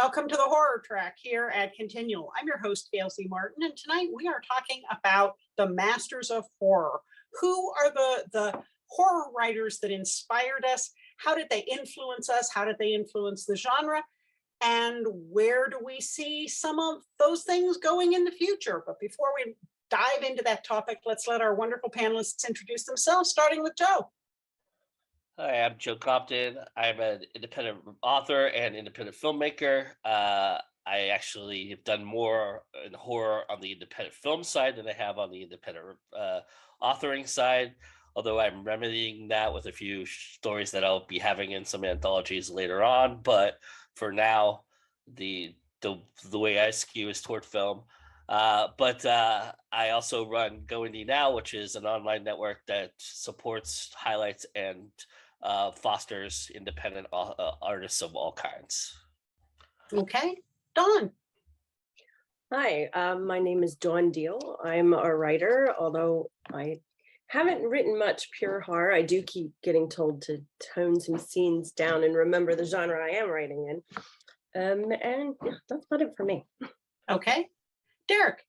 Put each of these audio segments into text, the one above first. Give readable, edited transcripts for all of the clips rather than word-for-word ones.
Welcome to the horror track here at ConTinual. I'm your host, Gail Z Martin, and tonight we are talking about the masters of horror. Who are the horror writers that inspired us? How did they influence us? How did they influence the genre? And where do we see some of those things going in the future? But before we dive into that topic, let's let our wonderful panelists introduce themselves, starting with Joe. Hi, I'm Joe Compton. I'm an independent author and independent filmmaker. I actually have done more in horror on the independent film side than I have on the independent authoring side, although I'm remedying that with a few stories that I'll be having in some anthologies later on. But for now, the way I skew is toward film. But I also run Go Indie Now, which is an online network that supports, highlights, and fosters independent artists of all kinds. Okay, Dawn. Hi, my name is Dawn Dehel. I'm a writer, although I haven't written much pure horror. I do keep getting told to tone some scenes down and remember the genre I am writing in. And yeah, that's about it for me. Okay, Derek.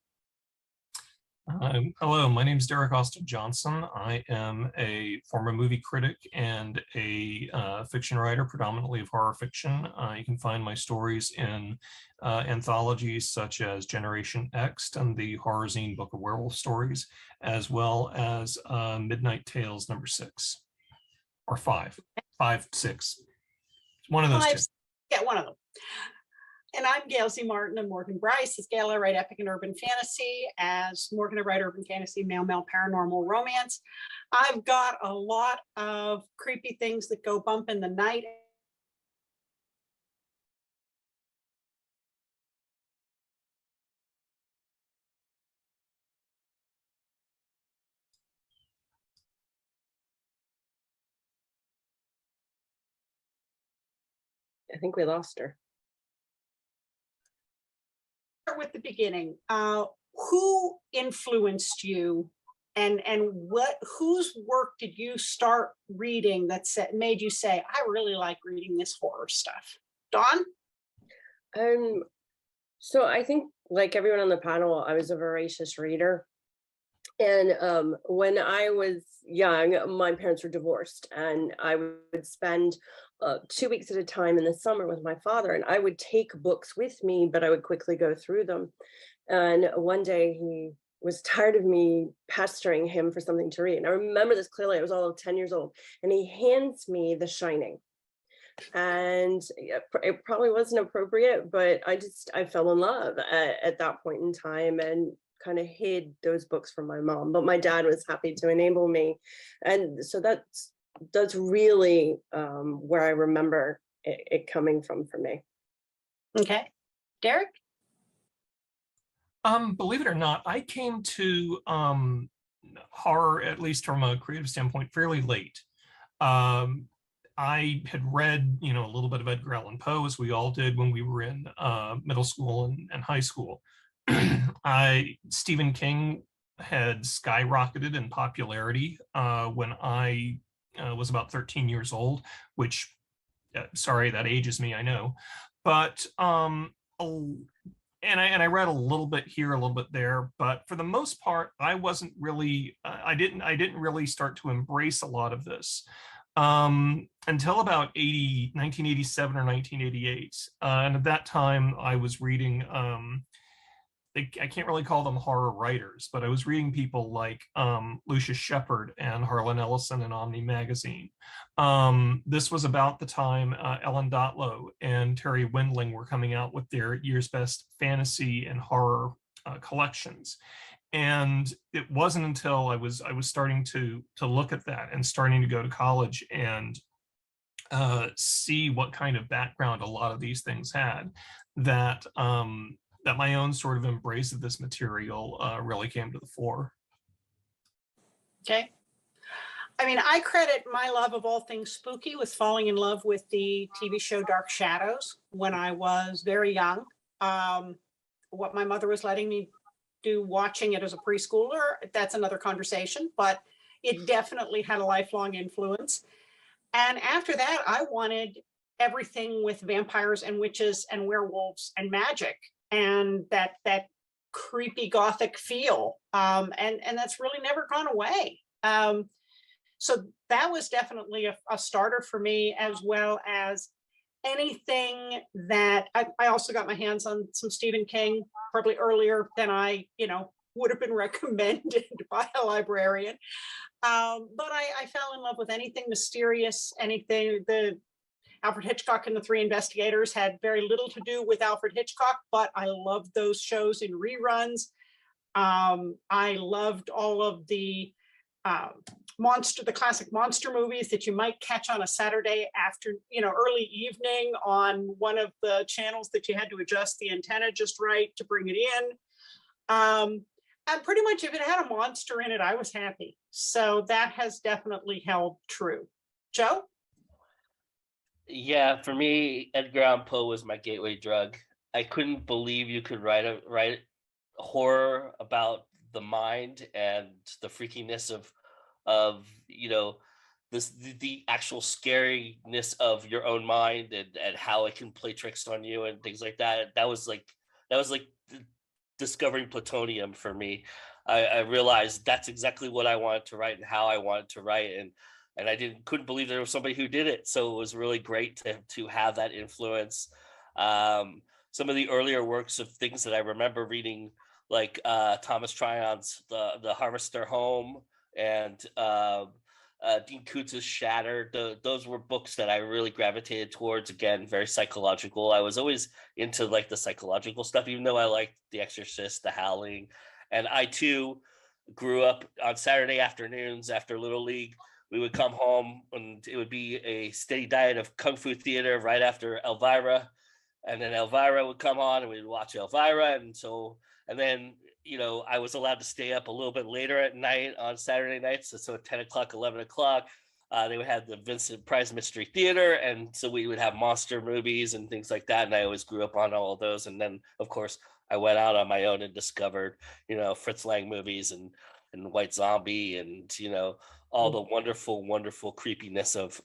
Hello, my name is Derek Austin Johnson. I am a former movie critic and a fiction writer, predominantly of horror fiction. You can find my stories in anthologies such as Generation X and the horror zine Book of Werewolf Stories, as well as Midnight Tales #6 or 5, 5, 6. One of those two. Yeah, one of them. And I'm Gail Z Martin, and Morgan Bryce. As Gail, I write epic and urban fantasy. As Morgan, I write urban fantasy, male paranormal romance. I've got a lot of creepy things that go bump in the night. I think we lost her. With the beginning, who influenced you, and whose work did you start reading that made you say, I really like reading this horror stuff? Dawn? So I think, like everyone on the panel, I was a voracious reader. And when I was young, my parents were divorced, and I would spend 2 weeks at a time in the summer with my father, and I would take books with me, but I would quickly go through them. And one day he was tired of me pestering him for something to read. And I remember this clearly. I was all of 10 years old, and he hands me The Shining. And it probably wasn't appropriate, but I fell in love at that point in time, and kind of hid those books from my mom, but my dad was happy to enable me. And so that's really where I remember it coming from for me. Okay, Derek? Believe it or not, I came to horror, at least from a creative standpoint, fairly late. I had read, a little bit of Edgar Allan Poe, as we all did when we were in middle school and high school. Stephen King had skyrocketed in popularity when I was about 13 years old, which, sorry, that ages me, I know. But and I read a little bit here, a little bit there, but for the most part, I wasn't really, I didn't really start to embrace a lot of this until about 1987 or 1988. And at that time, I was reading, I can't really call them horror writers, but I was reading people like Lucius Shepard and Harlan Ellison in Omni Magazine. This was about the time Ellen Dotlow and Terry Windling were coming out with their year's best fantasy and horror collections. And it wasn't until I was starting to look at that and starting to go to college and see what kind of background a lot of these things had, that that my own sort of embrace of this material really came to the fore. Okay. I mean, I credit my love of all things spooky with falling in love with the TV show Dark Shadows when I was very young. What my mother was letting me do watching it as a preschooler, that's another conversation, but it definitely had a lifelong influence. And after that, I wanted everything with vampires and witches and werewolves and magic, and that creepy gothic feel, and that's really never gone away. So that was definitely a starter for me, as well as anything that I also got my hands on some Stephen King probably earlier than I, would have been recommended by a librarian. But I fell in love with anything mysterious, anything. The Alfred Hitchcock and the Three Investigators had very little to do with Alfred Hitchcock, but I loved those shows in reruns. I loved all of the the classic monster movies that you might catch on a Saturday after, early evening on one of the channels that you had to adjust the antenna just right to bring it in. And pretty much if it had a monster in it, I was happy. So that has definitely held true. Joe? Yeah, for me, Edgar Allan Poe was my gateway drug. I couldn't believe you could write horror about the mind and the freakiness of the actual scariness of your own mind, and how it can play tricks on you and things like that. That was like discovering plutonium for me. I realized that's exactly what I wanted to write and how I wanted to write, and I couldn't believe there was somebody who did it. So it was really great to have that influence. Some of the earlier works of things that I remember reading, like Thomas Tryon's the Harvester Home, and Dean Kootz's Shattered. Those were books that I really gravitated towards. Again, very psychological. I was always into like the psychological stuff, even though I liked The Exorcist, The Howling. And I too grew up on Saturday afternoons after Little League. We would come home and it would be a steady diet of Kung Fu theater right after Elvira. And then Elvira would come on and we'd watch Elvira. And then, I was allowed to stay up a little bit later at night on Saturday nights. So at 10 o'clock, 11 o'clock, they would have the Vincent Price Mystery Theater. And so we would have monster movies and things like that. And I always grew up on all of those. And then, of course, I went out on my own and discovered, Fritz Lang movies and White Zombie and, all the wonderful, wonderful creepiness of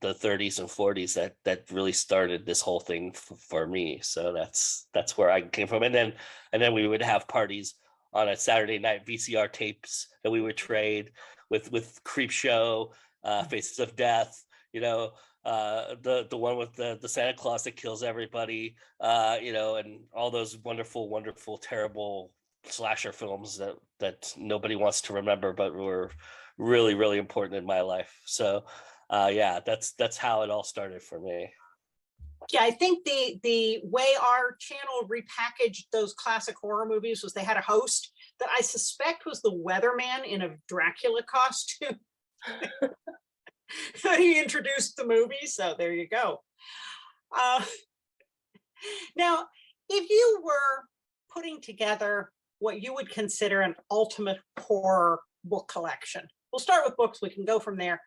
the 30s and 40s that really started this whole thing for me. So that's where I came from. And then we would have parties on a Saturday night, VCR tapes that we would trade with Creep Show, Faces of Death, the one with the Santa Claus that kills everybody, and all those wonderful, wonderful, terrible slasher films that nobody wants to remember, but were really, really important in my life. So that's how it all started for me. Yeah, I think the way our channel repackaged those classic horror movies was they had a host that I suspect was the weatherman in a Dracula costume. He introduced the movie, so there you go. Now, if you were putting together what you would consider an ultimate horror book collection, we'll start with books, we can go from there.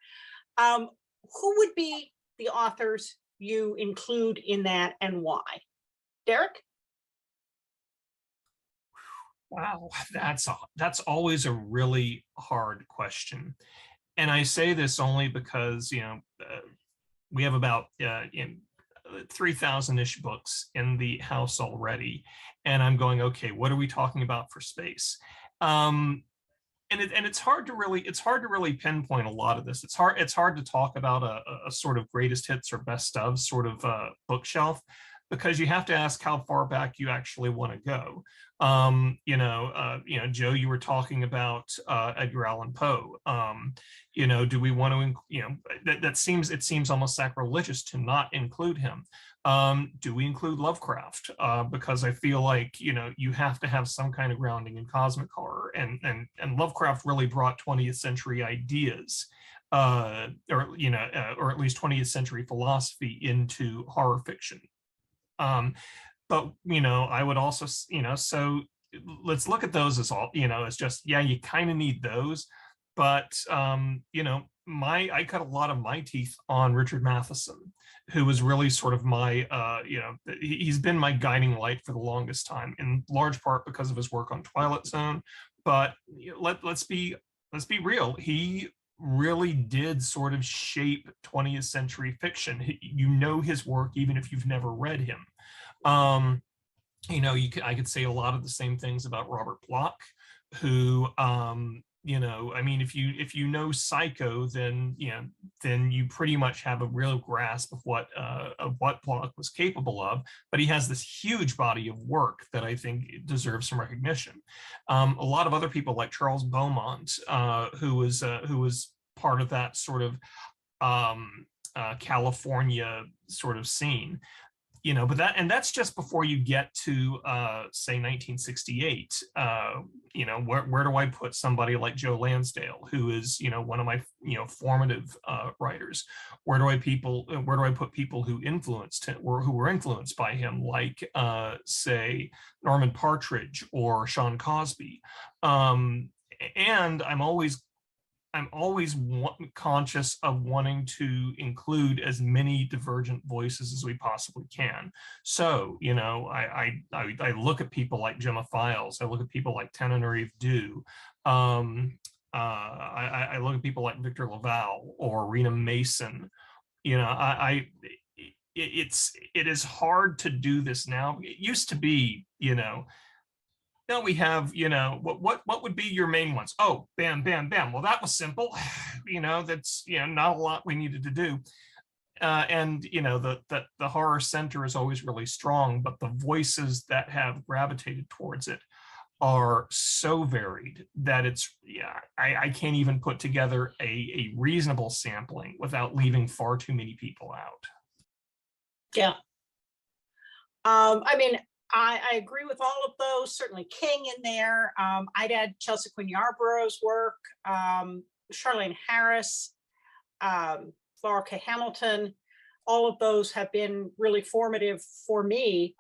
Who would be the authors you include in that and why? Derek? Wow, that's always a really hard question. And I say this only because, we have about 3,000-ish books in the house already. And I'm going, okay, what are we talking about for space? And it's hard to really pinpoint a lot of this. It's hard to talk about a sort of greatest hits or best of sort of bookshelf, because you have to ask how far back you actually want to go. Joe, you were talking about Edgar Allan Poe. Do we want to, it seems almost sacrilegious to not include him. Do we include Lovecraft? Because I feel like, you have to have some kind of grounding in cosmic horror, and Lovecraft really brought 20th century ideas, or at least 20th century philosophy into horror fiction. But I would also, so let's look at those as all, as just, yeah, you kind of need those. But, I cut a lot of my teeth on Richard Matheson, who was really sort of my, he's been my guiding light for the longest time, in large part because of his work on Twilight Zone. But let's be real. He really did sort of shape 20th century fiction. You know his work even if you've never read him. I could say a lot of the same things about Robert Bloch, who, I mean, if you know Psycho, then you pretty much have a real grasp of what Bloch was capable of. But he has this huge body of work that I think deserves some recognition. A lot of other people like Charles Beaumont, who was part of that sort of California sort of scene. But that's just before you get to say 1968. Where do I put somebody like Joe Lansdale, who is one of my formative writers? Where do I put people who influenced him or who were influenced by him, like say Norman Partridge or Sean Cosby? And I'm always conscious of wanting to include as many divergent voices as we possibly can. So, I look at people like Gemma Files. I look at people like Tenerife Dew. I look at people like Victor Laval or Rena Mason. It is hard to do this now. It used to be, now we have, what would be your main ones? Oh, bam, bam, bam. Well, that was simple. That's, not a lot we needed to do. And, the horror center is always really strong, but the voices that have gravitated towards it are so varied that I can't even put together a reasonable sampling without leaving far too many people out. Yeah. I mean, I agree with all of those, certainly King in there. I'd add Chelsea Quinn Yarborough's work, Charlene Harris, Laura K. Hamilton. All of those have been really formative for me,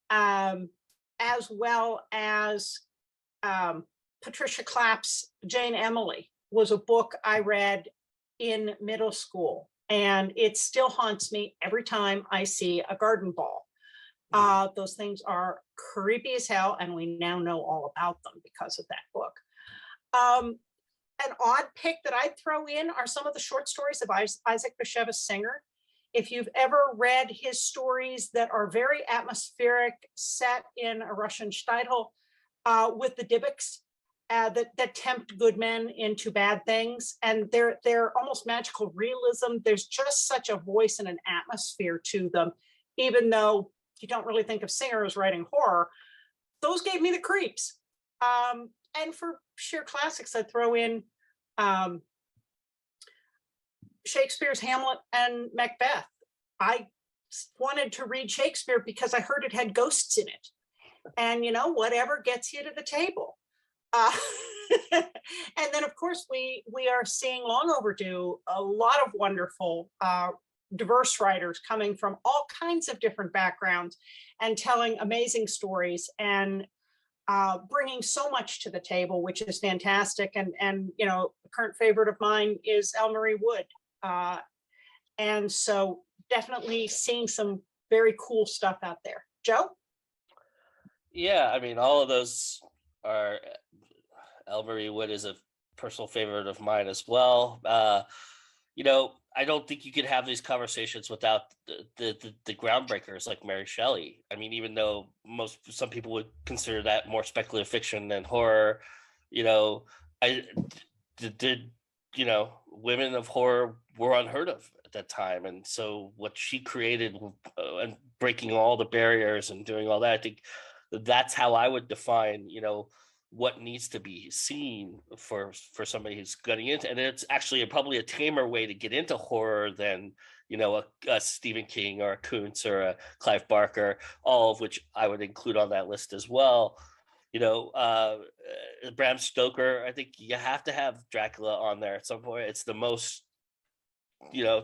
as well as Patricia Clapp's Jane Emily was a book I read in middle school, and it still haunts me every time I see a garden ball. Those things are creepy as hell, and we now know all about them because of that book. An odd pick that I'd throw in are some of the short stories of Isaac Bashevis Singer. If you've ever read his stories that are very atmospheric, set in a Russian shtetl with the Dybbuks that tempt good men into bad things, and they're almost magical realism. There's just such a voice and an atmosphere to them, even though you don't really think of Singer as writing horror. Those gave me the creeps. And for sheer classics, I'd throw in Shakespeare's Hamlet and Macbeth. I wanted to read Shakespeare because I heard it had ghosts in it. And whatever gets you to the table. And then of course we are seeing, long overdue, a lot of wonderful diverse writers coming from all kinds of different backgrounds and telling amazing stories and bringing so much to the table, which is fantastic. And a current favorite of mine is Elle Marie Wood. And so definitely seeing some very cool stuff out there. Joe? Yeah, I mean, all of those are. Elle Marie Wood is a personal favorite of mine as well. I don't think you could have these conversations without the groundbreakers like Mary Shelley. I mean, even though some people would consider that more speculative fiction than horror, women of horror were unheard of at that time, and so what she created and breaking all the barriers and doing all that, I think that's how I would define, what needs to be seen for somebody who's getting into, and it's actually probably a tamer way to get into horror than a Stephen King or a Kuntz or a Clive Barker, all of which I would include on that list as well. Bram Stoker, I think you have to have Dracula on there at some point. It's the most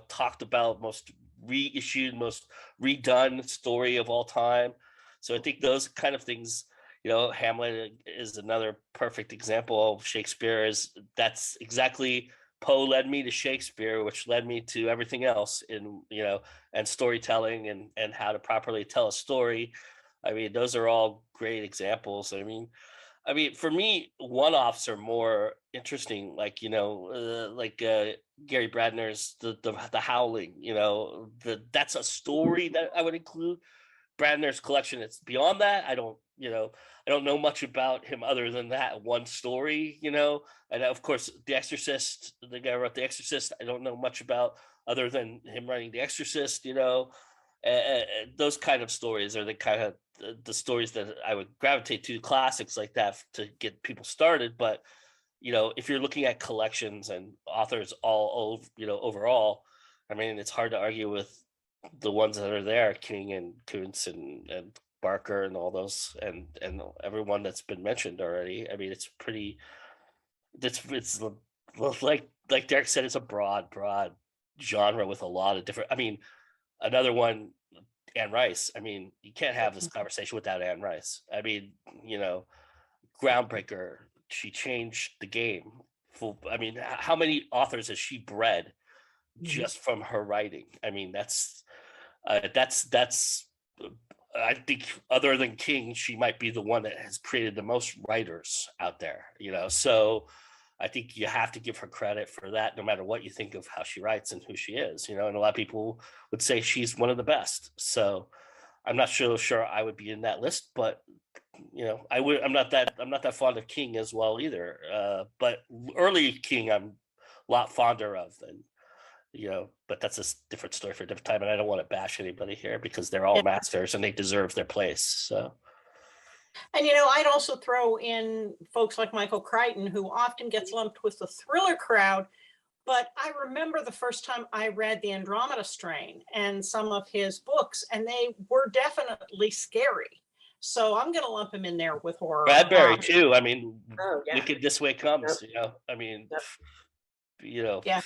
talked about, most reissued, most redone story of all time. So I think those kind of things, Hamlet is another perfect example of Shakespeare. That's exactly, Poe led me to Shakespeare, which led me to everything else and storytelling and how to properly tell a story. I mean, those are all great examples. I mean, I mean, for me, one-offs are more interesting. Like Gary Bradner's the Howling. That's a story that I would include. Bradner's collection. It's beyond that. I don't know much about him other than that one story. And of course, The Exorcist. The guy who wrote The Exorcist. I don't know much about other than him writing The Exorcist. Those kind of stories are the kind of the stories that I would gravitate to, classics like that to get people started. But if you're looking at collections and authors all over, overall, I mean, it's hard to argue with the ones that are there, King and Kuntz and Barker and all those and everyone that's been mentioned already. I mean, it's like Derek said, it's a broad genre with a lot of different. I mean, another one, Anne Rice. I mean, you can't have this conversation without Anne Rice. I mean, groundbreaker. She changed the game. I mean, how many authors has she bred just from her writing? I mean, that's I think other than King, she might be the one that has created the most writers out there. So I think you have to give her credit for that, no matter what you think of how she writes and who she is. And a lot of people would say she's one of the best. So I'm not sure I would be in that list, but I'm not that fond of King as well either. But early King, I'm a lot fonder of than, but that's a different story for a different time. And I don't want to bash anybody here because they're all masters and they deserve their place. So. And, I'd also throw in folks like Michael Crichton, who often gets lumped with the thriller crowd. But I remember the first time I read The Andromeda Strain and some of his books, and they were definitely scary. So I'm going to lump him in there with horror. Bradbury too. I mean, yeah. Wicked This Way Comes. I mean, Yeah.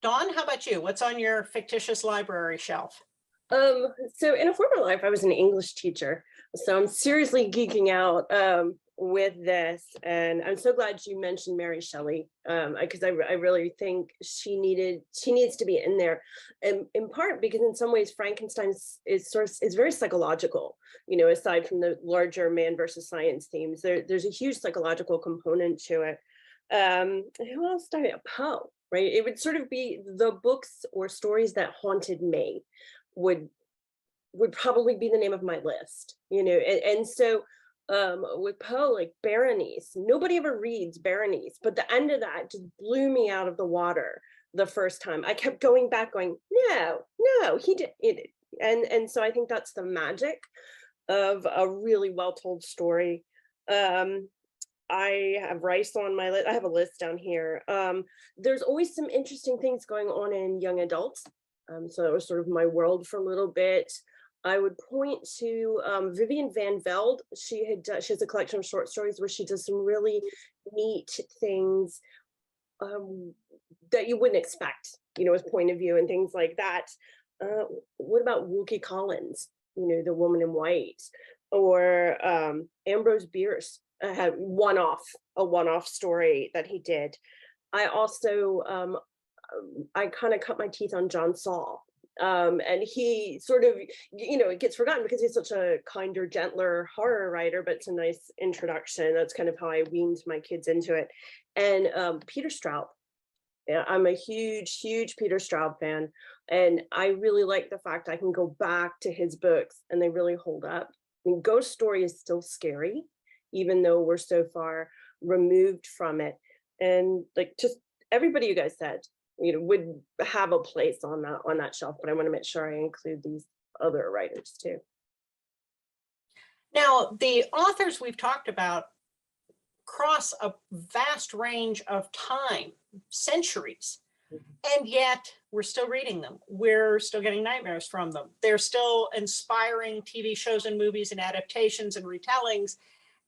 Dawn, how about you? What's on your fictitious library shelf? So in a former life, I was an English teacher. So I'm seriously geeking out with this. And I'm so glad you mentioned Mary Shelley, because I really think she needs to be in there. And in part because in some ways Frankenstein is very psychological, aside from the larger man versus science themes. There's a huge psychological component to it. Who else started? Poe, right? It would sort of be the books or stories that haunted me would probably be the name of my list, and so with Poe, like Berenice, nobody ever reads Berenice, but the end of that just blew me out of the water the first time. I kept going back going, no, he did it. And so I think that's the magic of a really well told story. I have Rice on my list. I have a list down here. There's always some interesting things going on in young adults. So that was sort of my world for a little bit. I would point to Vivian Van Velde. She has a collection of short stories where she does some really neat things that you wouldn't expect, as point of view and things like that. What about Wilkie Collins, The Woman in White, or Ambrose Bierce had a one-off story that he did. I also I kind of cut my teeth on John Saul. And he sort of, it gets forgotten because he's such a kinder, gentler horror writer, but it's a nice introduction. That's kind of how I weaned my kids into it. And Peter Stroup. Yeah, I'm a huge Peter Stroup fan. And I really like the fact I can go back to his books and they really hold up. I mean, Ghost Story is still scary, even though we're so far removed from it. And like just everybody you guys said, would have a place on that shelf, but I want to make sure I include these other writers too. Now, the authors we've talked about cross a vast range of time, centuries, and yet we're still reading them. We're still getting nightmares from them. They're still inspiring TV shows and movies and adaptations and retellings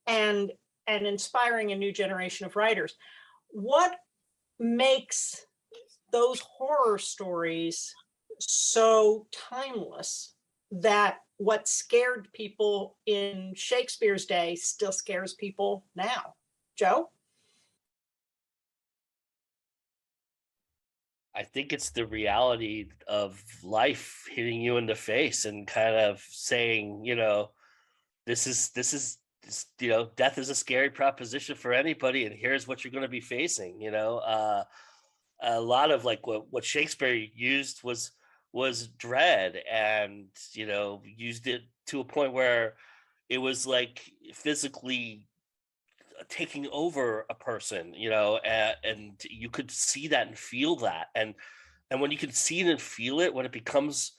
and inspiring a new generation of writers. What makes those horror stories so timeless that what scared people in Shakespeare's day still scares people now? Joe? I think it's the reality of life hitting you in the face and kind of saying, this is death is a scary proposition for anybody, and here's what you're going to be facing. A lot of like what Shakespeare used was dread, and used it to a point where it was like physically taking over a person, and you could see that and feel that, and when you can see it and feel it, when it becomes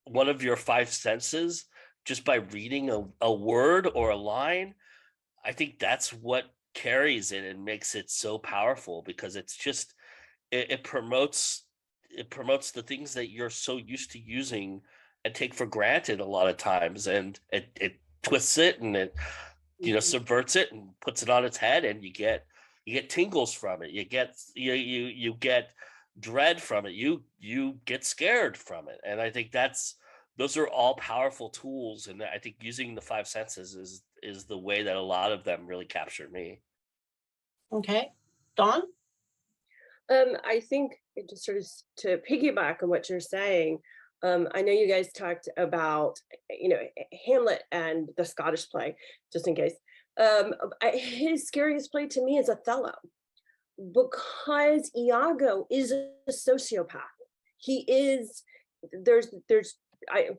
one of your five senses just by reading a word or a line, I think that's what carries it and makes it so powerful, because it's just it promotes the things that you're so used to using and take for granted a lot of times, and it twists it, and it subverts it and puts it on its head, and you get tingles from it, you get dread from it, you get scared from it. And I think those are all powerful tools, and I think using the five senses is the way that a lot of them really capture me. Okay, Dawn? I think just sort of to piggyback on what you're saying, I know you guys talked about, Hamlet and the Scottish play, just in case. His scariest play to me is Othello, because Iago is a sociopath. He is, I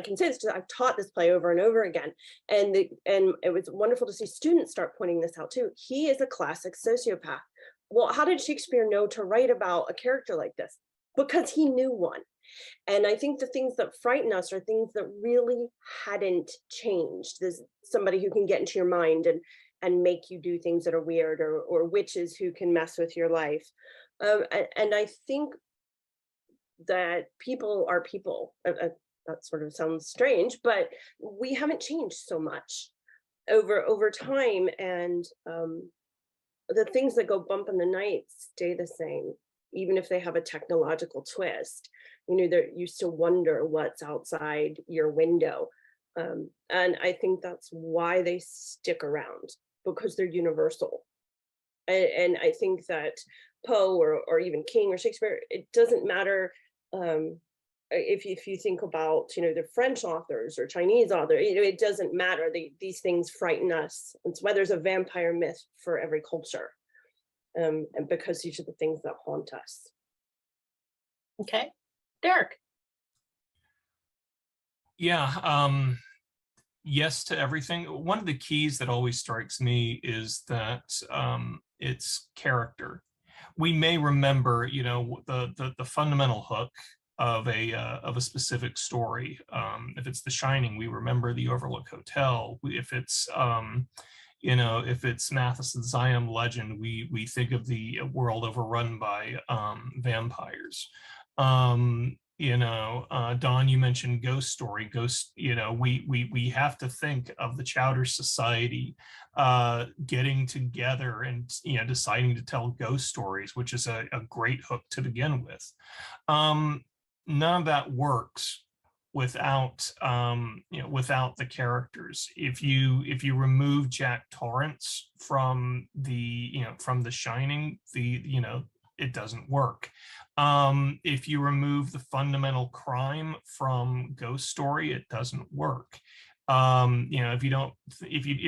can say this because I've taught this play over and over again, and it was wonderful to see students start pointing this out too. He is a classic sociopath. Well, how did Shakespeare know to write about a character like this? Because he knew one. And I think the things that frighten us are things that really hadn't changed. There's somebody who can get into your mind and make you do things that are weird, or witches who can mess with your life. And I think that people are people. That sort of sounds strange, but we haven't changed so much over time. And the things that go bump in the night stay the same, even if they have a technological twist. You still wonder what's outside your window. And I think that's why they stick around, because they're universal. And I think that Poe or even King or Shakespeare, it doesn't matter if you think about, the French authors or Chinese authors, it doesn't matter. These things frighten us. It's why there's a vampire myth for every culture. And because these are the things that haunt us. Okay, Derek? Yeah, yes to everything. One of the keys that always strikes me is that it's character. We may remember, the fundamental hook of a specific story. If it's The Shining, we remember the Overlook Hotel. If it's if it's Matheson's Siam Legend, we think of the world overrun by vampires. Don, you mentioned Ghost Story. We have to think of the Chowder Society getting together and deciding to tell ghost stories, which is a great hook to begin with. None of that works without without the characters. If you remove Jack Torrance from the Shining, it doesn't work. If you remove the fundamental crime from Ghost Story, it doesn't work. If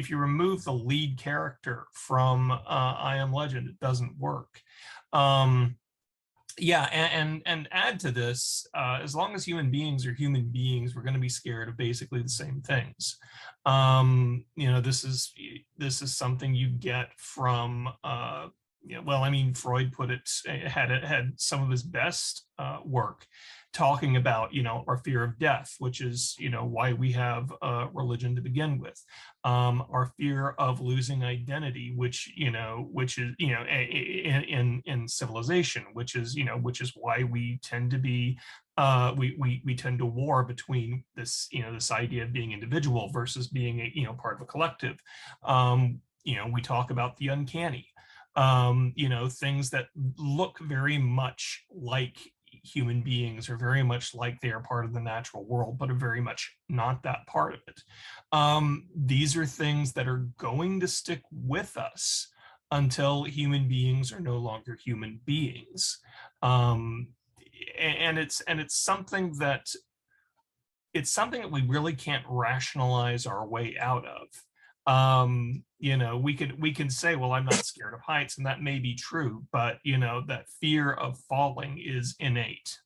you remove the lead character from I Am Legend, it doesn't work. Yeah, and add to this, as long as human beings are human beings, we're going to be scared of basically the same things. This is something you get from Freud put it, had some of his best work talking about, our fear of death, which is, why we have religion to begin with. Our fear of losing identity, which is, in civilization, which is why we tend to be, we tend to war between this, this idea of being individual versus being part of a collective. We talk about the uncanny. Things that look very much like human beings, are very much like they are part of the natural world, but are very much not that part of it. These are things that are going to stick with us until human beings are no longer human beings. And it's something that we really can't rationalize our way out of. You know, we can say, well, I'm not scared of heights, and that may be true, but you know, that fear of falling is innate.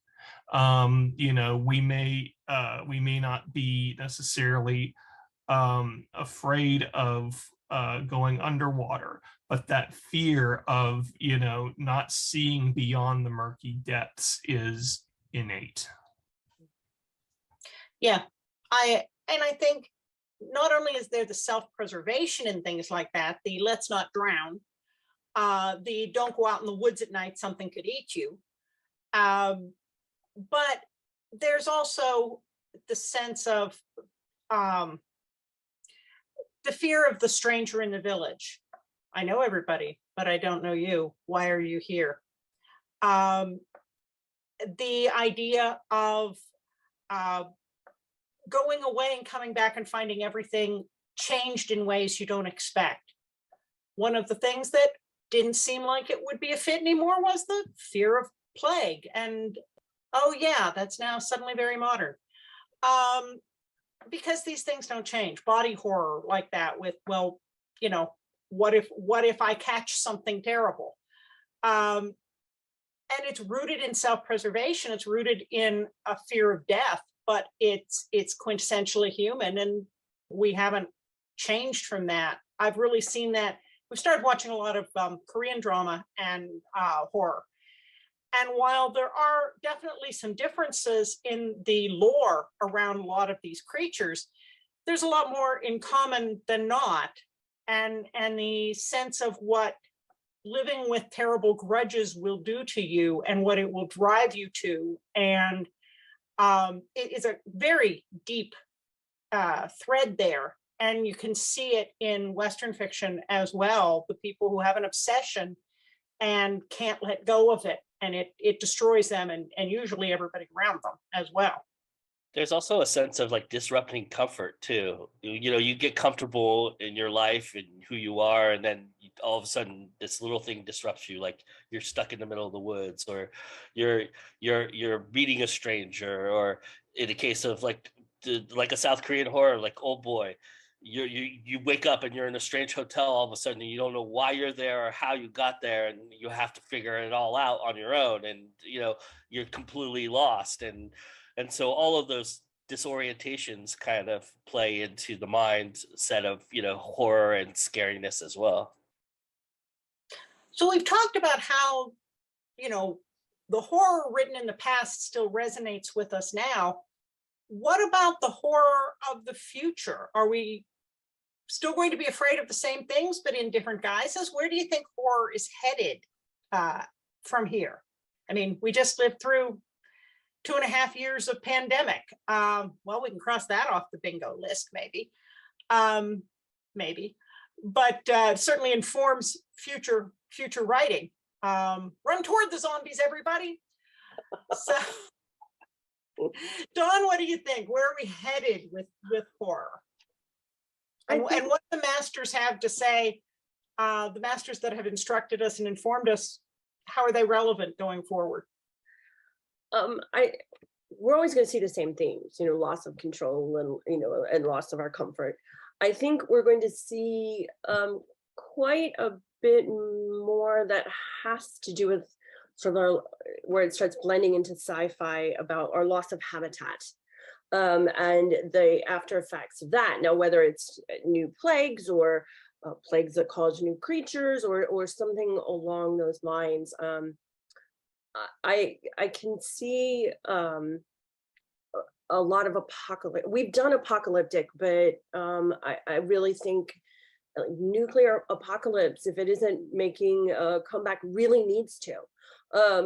You know, we may not be necessarily afraid of going underwater, but that fear of, you know, not seeing beyond the murky depths is innate. Yeah, I think not only is there the self-preservation and things like that, the let's not drown, the don't go out in the woods at night, something could eat you. But there's also the sense of the fear of the stranger in the village. I know everybody, but I don't know you. Why are you here? The idea of going away and coming back and finding everything changed in ways you don't expect. One of the things that didn't seem like it would be a fit anymore was the fear of plague. And oh yeah, that's now suddenly very modern. Because these things don't change. Body horror like that with, well, you know, what if I catch something terrible? And it's rooted in self-preservation. It's rooted in a fear of death, but it's quintessentially human, and we haven't changed from that. I've really seen that. We've started watching a lot of Korean drama and horror. And while there are definitely some differences in the lore around a lot of these creatures, there's a lot more in common than not. And the sense of what living with terrible grudges will do to you and what it will drive you to. And it is a very deep thread there. And you can see it in Western fiction as well, the people who have an obsession and can't let go of it. And it destroys them and usually everybody around them as well. There's also a sense of like disrupting comfort too. You know, you get comfortable in your life and who you are, and then all of a sudden this little thing disrupts you. Like you're stuck in the middle of the woods, or you're meeting a stranger, or in the case of like a South Korean horror, like Old Boy, you wake up and you're in a strange hotel all of a sudden, and you don't know why you're there or how you got there, and you have to figure it all out on your own, and you know, you're completely lost. And so all of those disorientations kind of play into the mindset of, you know, horror and scariness as well. So we've talked about how, you know, the horror written in the past still resonates with us now. What about the horror of the future? Are we still going to be afraid of the same things, but in different guises? Where do you think horror is headed from here? I mean, we just lived through 2.5 years of pandemic. Well, we can cross that off the bingo list, maybe. But certainly informs future writing. Run toward the zombies, everybody. So, Dawn, what do you think? Where are we headed with horror? And what the masters have to say, the masters that have instructed us and informed us, how are they relevant going forward? We're always going to see the same themes, you know, loss of control and, you know, and loss of our comfort. I think we're going to see quite a bit more that has to do with sort of our, where it starts blending into sci-fi about our loss of habitat and the after effects of that. Now, whether it's new plagues or plagues that cause new creatures or something along those lines, I can see a lot of apocalypse. We've done apocalyptic, but I really think nuclear apocalypse, if it isn't making a comeback, really needs to,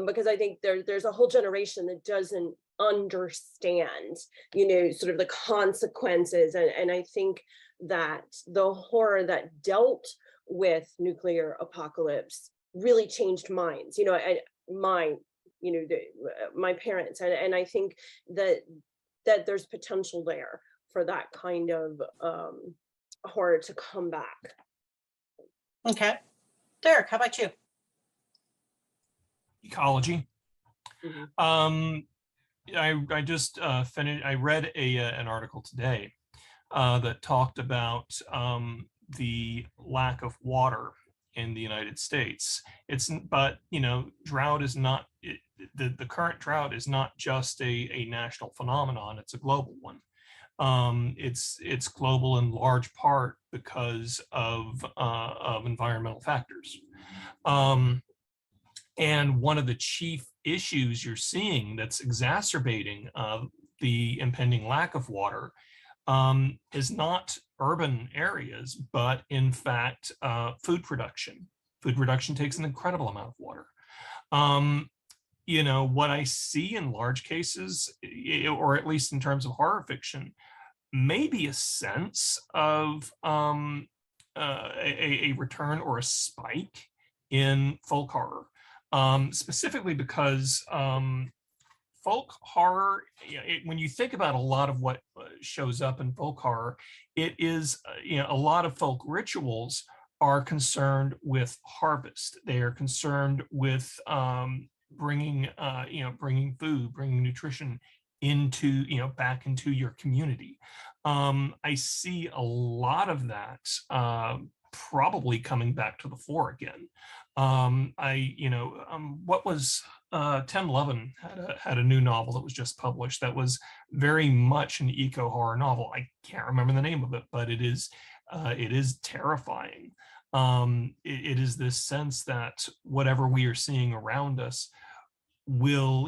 because I think there's a whole generation that doesn't understand, you know, sort of the consequences, and I think that the horror that dealt with nuclear apocalypse really changed minds. You know, my parents, and I think that there's potential there for that kind of horror to come back. Okay. Derek, how about you? Ecology. Mm-hmm. I just finished. I read an article today that talked about the lack of water in the United States. But drought is not the current drought is not just a national phenomenon; it's a global one. It's global in large part because of environmental factors. And one of the chief issues you're seeing that's exacerbating the impending lack of water is not urban areas, but in fact, food production. Food production takes an incredible amount of water. What I see in large cases, or at least in terms of horror fiction, maybe a sense of a return or a spike in folk horror, specifically because folk horror, when you think about a lot of what shows up in folk horror, it is, a lot of folk rituals are concerned with harvest. They are concerned with bringing food, bringing nutrition into, back into your community. I see a lot of that probably coming back to the fore again. What was Tim Levin had a new novel that was just published that was very much an eco horror novel. I can't remember the name of it, but it is terrifying. It is this sense that whatever we are seeing around us will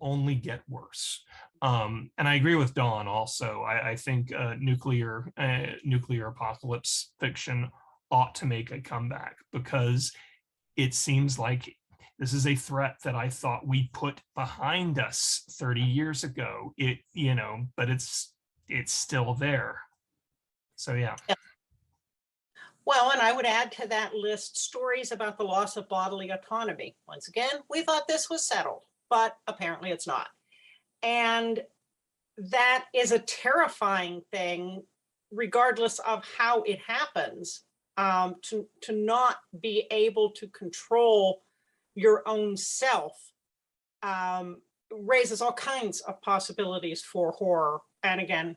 only get worse. And I agree with Dawn also. I think nuclear apocalypse fiction ought to make a comeback, because it seems like this is a threat that I thought we put behind us 30 years ago. But it's still there. So yeah. Well, and I would add to that list stories about the loss of bodily autonomy. Once again, we thought this was settled, but apparently it's not. And that is a terrifying thing, regardless of how it happens, to not be able to control your own self raises all kinds of possibilities for horror. And again,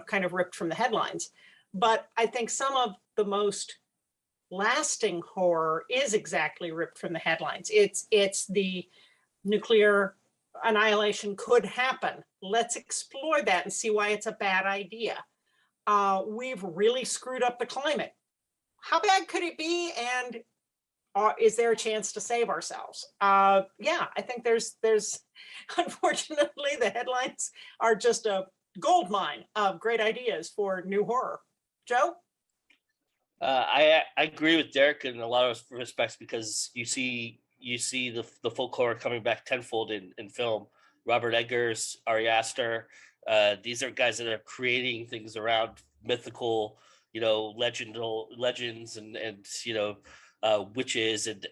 kind of ripped from the headlines. But I think some of the most lasting horror is exactly ripped from the headlines. It's the nuclear annihilation could happen. Let's explore that and see why it's a bad idea. We've really screwed up the climate. How bad could it be? And is there a chance to save ourselves? Yeah, I think there's unfortunately, the headlines are just a gold mine of great ideas for new horror. Joe? I agree with Derek in a lot of respects, because you see the folk horror coming back tenfold in film. Robert Eggers, Ari Aster, these are guys that are creating things around mythical, legends and witches and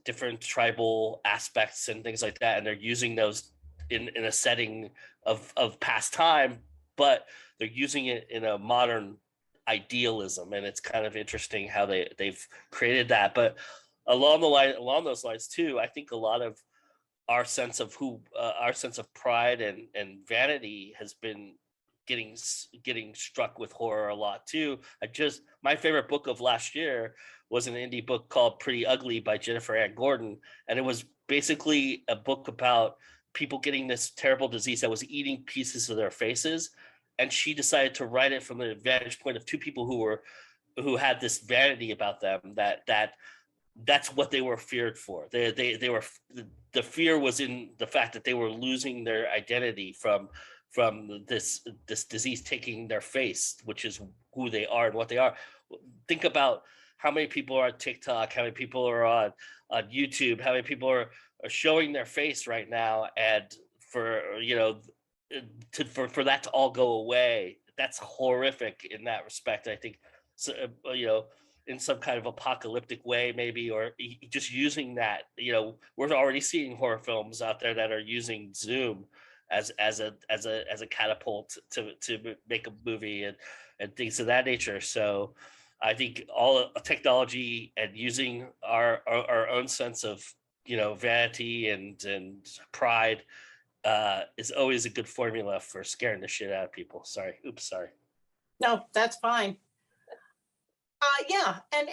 different tribal aspects and things like that, and they're using those in a setting of past time, but they're using it in a modern idealism, and it's kind of interesting how they've created that. But along those lines too, I think a lot of our sense of pride and vanity has been getting struck with horror a lot too. My favorite book of last year was an indie book called Pretty Ugly by Jennifer Ann Gordon, and it was basically a book about people getting this terrible disease that was eating pieces of their faces. And she decided to write it from the vantage point of two people who had this vanity about them, that's what they were feared for. They were, the fear was in the fact that they were losing their identity from this disease taking their face, which is who they are and what they are. Think about how many people are on TikTok, how many people are on YouTube, how many people are showing their face right now, and for that to all go away, that's horrific in that respect. I think, so, in some kind of apocalyptic way, maybe, or just using that. We're already seeing horror films out there that are using Zoom as a catapult to make a movie and things of that nature. So I think all technology and using our own sense of vanity and pride is always a good formula for scaring the shit out of people. Sorry. Oops, sorry. No, that's fine. Yeah, and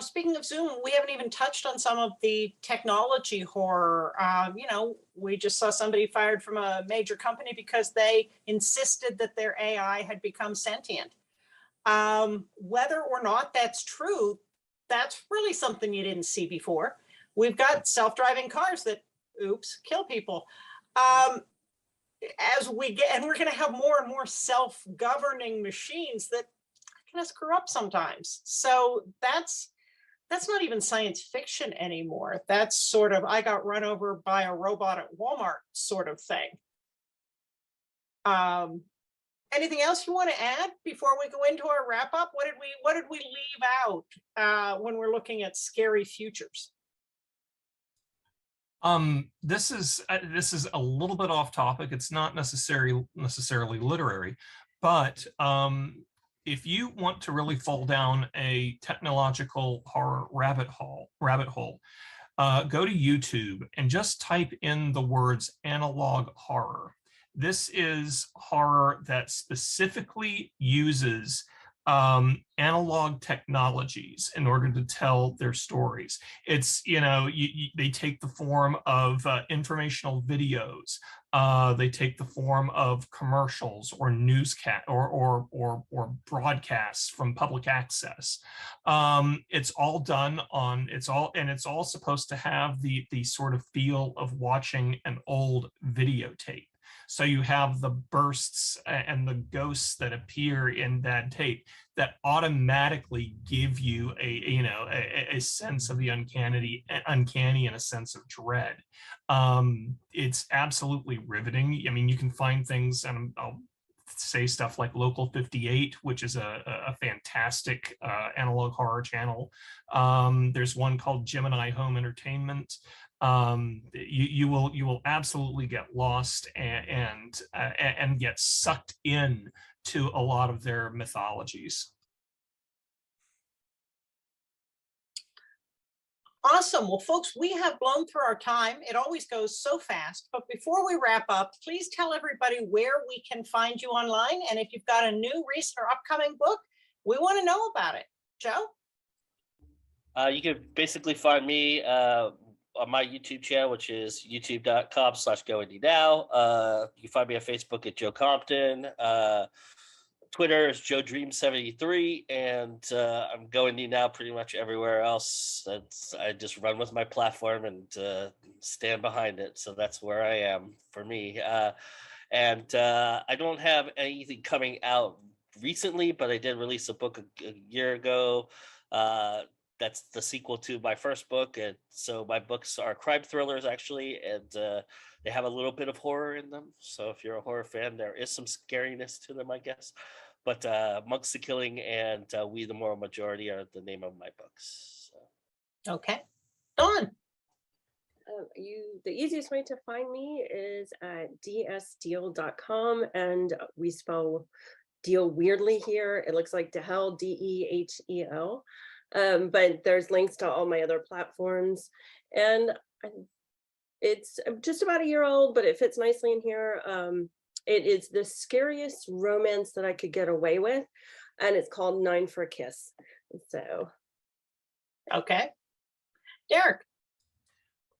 speaking of Zoom, we haven't even touched on some of the technology horror. We just saw somebody fired from a major company because they insisted that their AI had become sentient. Whether or not that's true, that's really something you didn't see before. We've got self-driving cars that, oops, kill people. As we get, and we're going to have more and more self-governing machines that can screw up sometimes. So that's not even science fiction anymore. That's sort of, I got run over by a robot at Walmart sort of thing. Anything else you want to add before we go into our wrap up? What did we leave out when we're looking at scary futures? This is a little bit off topic. It's not necessarily literary, but if you want to really fall down a technological horror rabbit hole, go to YouTube and just type in the words analog horror. This is horror that specifically uses analog technologies in order to tell their stories. It's, they take the form of informational videos. They take the form of commercials or newscast or broadcasts from public access. It's all done on, it's all supposed to have the sort of feel of watching an old videotape. So you have the bursts and the ghosts that appear in that tape that automatically give you a sense of the uncanny and a sense of dread. It's absolutely riveting. I mean, you can find things, and I'll say stuff like Local 58, which is a fantastic analog horror channel. There's one called Gemini Home Entertainment. You will absolutely get lost and get sucked in to a lot of their mythologies. Awesome. Well, folks, we have blown through our time. It always goes so fast. But before we wrap up, please tell everybody where we can find you online. And if you've got a new, recent, or upcoming book, we want to know about it. Joe? You can basically find me on my YouTube channel, which is youtube.com/goindynow. You can find me on Facebook at Joe Compton. Twitter is Joe Dream 73, and I'm going now pretty much everywhere else. I just run with my platform and stand behind it. So that's where I am for me. And I don't have anything coming out recently, but I did release a book a year ago. That's the sequel to my first book. And so my books are crime thrillers, actually, and they have a little bit of horror in them. So if you're a horror fan, there is some scariness to them, I guess. But Monks the Killing and We the Moral Majority are the name of my books. So. Okay. Dawn? The easiest way to find me is at dsdeal.com, and we spell deal weirdly here. It looks like Dehel, Dehel. But there's links to all my other platforms, and it's just about a year old, but it fits nicely in here. It is the scariest romance that I could get away with, and it's called 9 for a Kiss. So, okay. Derek?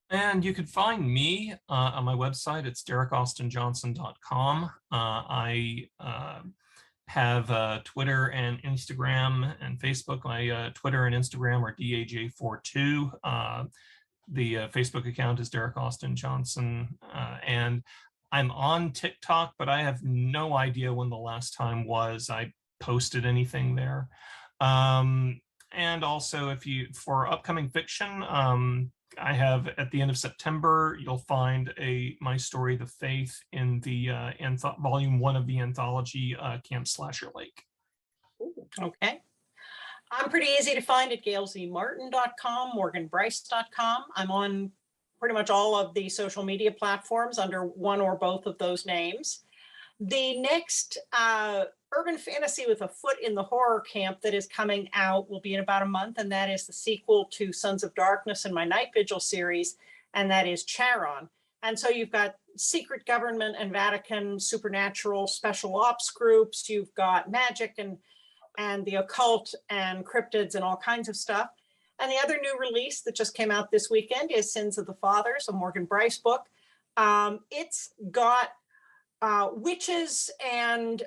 And you can find me on my website. It's derecaustinjohnson.com. I have Twitter and Instagram and Facebook. My Twitter and Instagram are DAJ42. The Facebook account is Derek Austin Johnson. And I'm on TikTok, but I have no idea when the last time was I posted anything there. And also, for upcoming fiction, I have at the end of September, you'll find My Story, The Faith in the volume 1 of the anthology Camp Slasher Lake. Okay. I'm pretty easy to find at gailzmartin.com, morganbryce.com. I'm on pretty much all of the social media platforms under one or both of those names. The next urban fantasy with a foot in the horror camp that is coming out will be in about a month, and that is the sequel to Sons of Darkness in my Night Vigil series, and that is Charon. And so you've got secret government and Vatican supernatural special ops groups, you've got magic and and the occult and cryptids and all kinds of stuff. And the other new release that just came out this weekend is Sins of the Fathers, a Morgan Bryce book. It's got witches and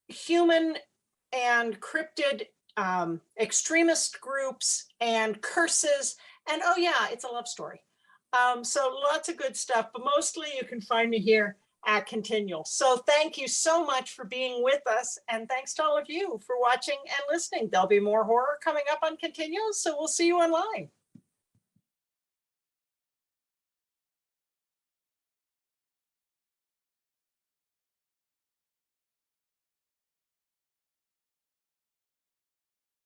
human and cryptid extremist groups and curses. And oh yeah, it's a love story. So lots of good stuff, but mostly you can find me here at ConTinual. So thank you so much for being with us. And thanks to all of you for watching and listening. There'll be more horror coming up on ConTinual, so we'll see you online.